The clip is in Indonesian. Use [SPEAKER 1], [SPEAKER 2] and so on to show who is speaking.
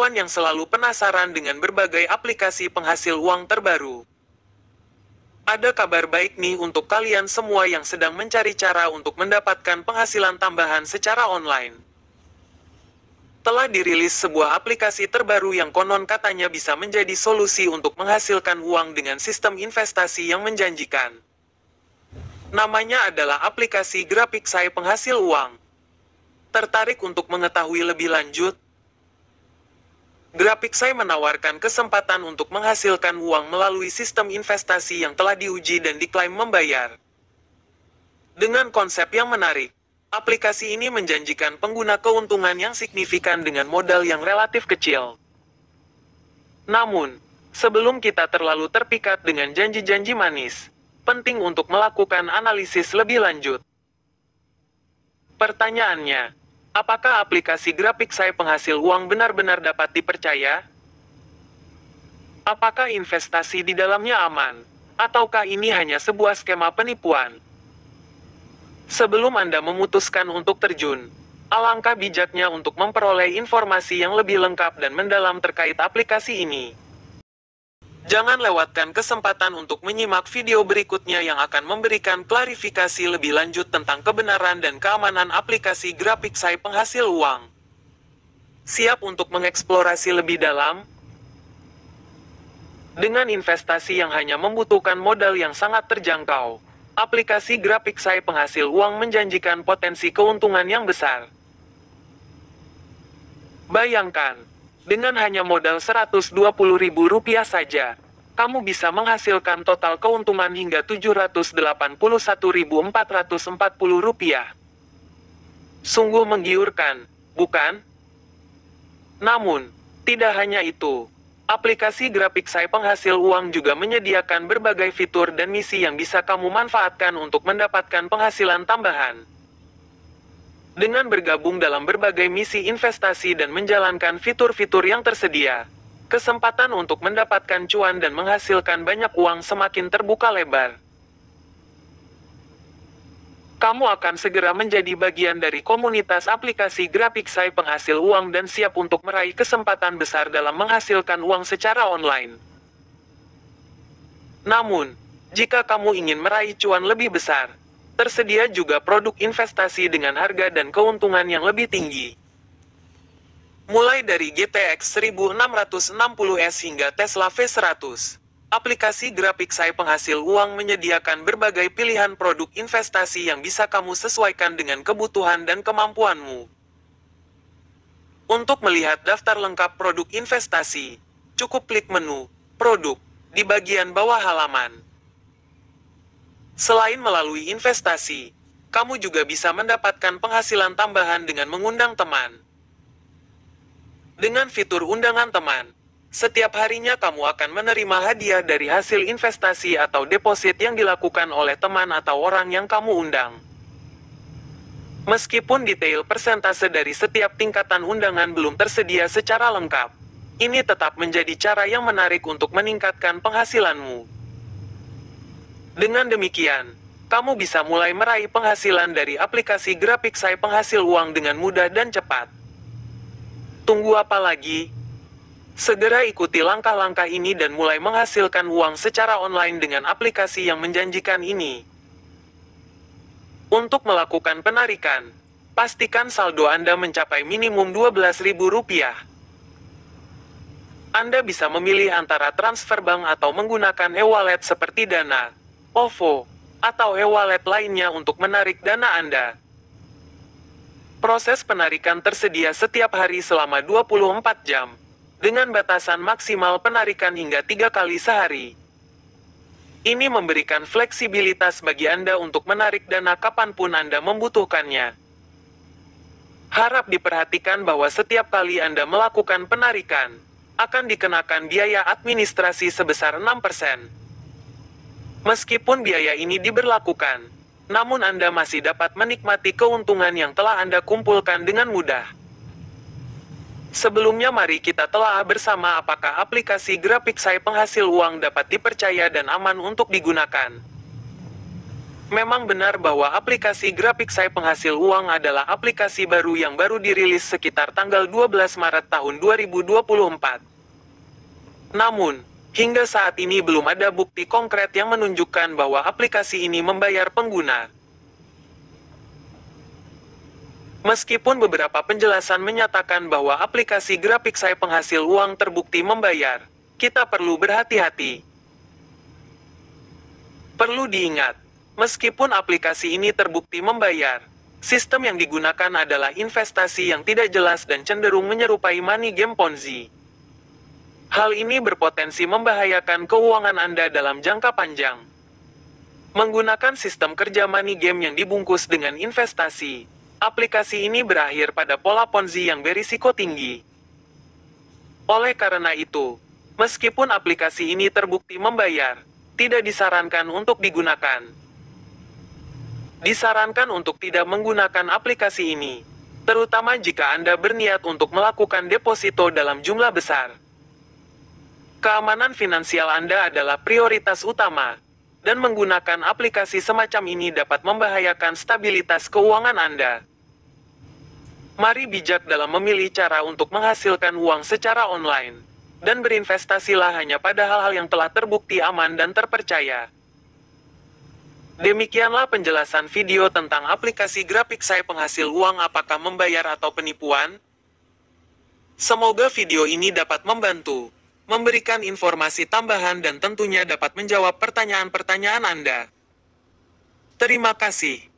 [SPEAKER 1] kawan yang selalu penasaran dengan berbagai aplikasi penghasil uang terbaru. Ada kabar baik nih untuk kalian semua yang sedang mencari cara untuk mendapatkan penghasilan tambahan secara online. Telah dirilis sebuah aplikasi terbaru yang konon katanya bisa menjadi solusi untuk menghasilkan uang dengan sistem investasi yang menjanjikan. Namanya adalah aplikasi Grapiksai Penghasil Uang. Tertarik untuk mengetahui lebih lanjut? Grapiksai menawarkan kesempatan untuk menghasilkan uang melalui sistem investasi yang telah diuji dan diklaim membayar. Dengan konsep yang menarik, aplikasi ini menjanjikan pengguna keuntungan yang signifikan dengan modal yang relatif kecil. Namun, sebelum kita terlalu terpikat dengan janji-janji manis, penting untuk melakukan analisis lebih lanjut. Pertanyaannya, apakah aplikasi Grapiksai Penghasil Uang benar-benar dapat dipercaya? Apakah investasi di dalamnya aman? Ataukah ini hanya sebuah skema penipuan? Sebelum Anda memutuskan untuk terjun, alangkah bijaknya untuk memperoleh informasi yang lebih lengkap dan mendalam terkait aplikasi ini. Jangan lewatkan kesempatan untuk menyimak video berikutnya yang akan memberikan klarifikasi lebih lanjut tentang kebenaran dan keamanan aplikasi Grapiksai Penghasil Uang. Siap untuk mengeksplorasi lebih dalam? Dengan investasi yang hanya membutuhkan modal yang sangat terjangkau, aplikasi Grapiksai Penghasil Uang menjanjikan potensi keuntungan yang besar. Bayangkan, dengan hanya modal Rp120.000 saja, kamu bisa menghasilkan total keuntungan hingga Rp781.440. Sungguh menggiurkan, bukan? Namun, tidak hanya itu. Aplikasi Grapiksai Penghasil Uang juga menyediakan berbagai fitur dan misi yang bisa kamu manfaatkan untuk mendapatkan penghasilan tambahan. Dengan bergabung dalam berbagai misi investasi dan menjalankan fitur-fitur yang tersedia, kesempatan untuk mendapatkan cuan dan menghasilkan banyak uang semakin terbuka lebar. Kamu akan segera menjadi bagian dari komunitas aplikasi Grapiksai Penghasil Uang dan siap untuk meraih kesempatan besar dalam menghasilkan uang secara online. Namun, jika kamu ingin meraih cuan lebih besar, tersedia juga produk investasi dengan harga dan keuntungan yang lebih tinggi. Mulai dari GTX 1660S hingga Tesla V100. Aplikasi Grapiksai Penghasil Uang menyediakan berbagai pilihan produk investasi yang bisa kamu sesuaikan dengan kebutuhan dan kemampuanmu. Untuk melihat daftar lengkap produk investasi, cukup klik menu "Produk" di bagian bawah halaman. Selain melalui investasi, kamu juga bisa mendapatkan penghasilan tambahan dengan mengundang teman. Dengan fitur undangan teman, setiap harinya kamu akan menerima hadiah dari hasil investasi atau deposit yang dilakukan oleh teman atau orang yang kamu undang. Meskipun detail persentase dari setiap tingkatan undangan belum tersedia secara lengkap, ini tetap menjadi cara yang menarik untuk meningkatkan penghasilanmu. Dengan demikian, kamu bisa mulai meraih penghasilan dari aplikasi Grapiksai Penghasil Uang dengan mudah dan cepat. Tunggu apa lagi? Segera ikuti langkah-langkah ini dan mulai menghasilkan uang secara online dengan aplikasi yang menjanjikan ini. Untuk melakukan penarikan, pastikan saldo Anda mencapai minimum Rp12.000. Anda bisa memilih antara transfer bank atau menggunakan e-wallet seperti Dana, OVO, atau e-wallet lainnya untuk menarik dana Anda. Proses penarikan tersedia setiap hari selama 24 jam. Dengan batasan maksimal penarikan hingga 3 kali sehari. Ini memberikan fleksibilitas bagi Anda untuk menarik dana kapanpun Anda membutuhkannya. Harap diperhatikan bahwa setiap kali Anda melakukan penarikan, akan dikenakan biaya administrasi sebesar 6%. Meskipun biaya ini diberlakukan, namun Anda masih dapat menikmati keuntungan yang telah Anda kumpulkan dengan mudah. Sebelumnya mari kita telah bersama apakah aplikasi Grapiksai Penghasil Uang dapat dipercaya dan aman untuk digunakan. Memang benar bahwa aplikasi GraphicSci penghasil uang adalah aplikasi baru yang baru dirilis sekitar tanggal 12 Maret tahun 2024. Namun, hingga saat ini belum ada bukti konkret yang menunjukkan bahwa aplikasi ini membayar pengguna. Meskipun beberapa penjelasan menyatakan bahwa aplikasi GraphicSci penghasil uang terbukti membayar, kita perlu berhati-hati. Perlu diingat, meskipun aplikasi ini terbukti membayar, sistem yang digunakan adalah investasi yang tidak jelas dan cenderung menyerupai money game Ponzi. Hal ini berpotensi membahayakan keuangan Anda dalam jangka panjang. Menggunakan sistem kerja money game yang dibungkus dengan investasi, aplikasi ini berakhir pada pola Ponzi yang berisiko tinggi. Oleh karena itu, meskipun aplikasi ini terbukti membayar, tidak disarankan untuk digunakan. Disarankan untuk tidak menggunakan aplikasi ini, terutama jika Anda berniat untuk melakukan deposito dalam jumlah besar. Keamanan finansial Anda adalah prioritas utama, dan menggunakan aplikasi semacam ini dapat membahayakan stabilitas keuangan Anda. Mari bijak dalam memilih cara untuk menghasilkan uang secara online, dan berinvestasilah hanya pada hal-hal yang telah terbukti aman dan terpercaya. Demikianlah penjelasan video tentang aplikasi GraphicSci penghasil uang apakah membayar atau penipuan. Semoga video ini dapat membantu, memberikan informasi tambahan dan tentunya dapat menjawab pertanyaan-pertanyaan Anda. Terima kasih.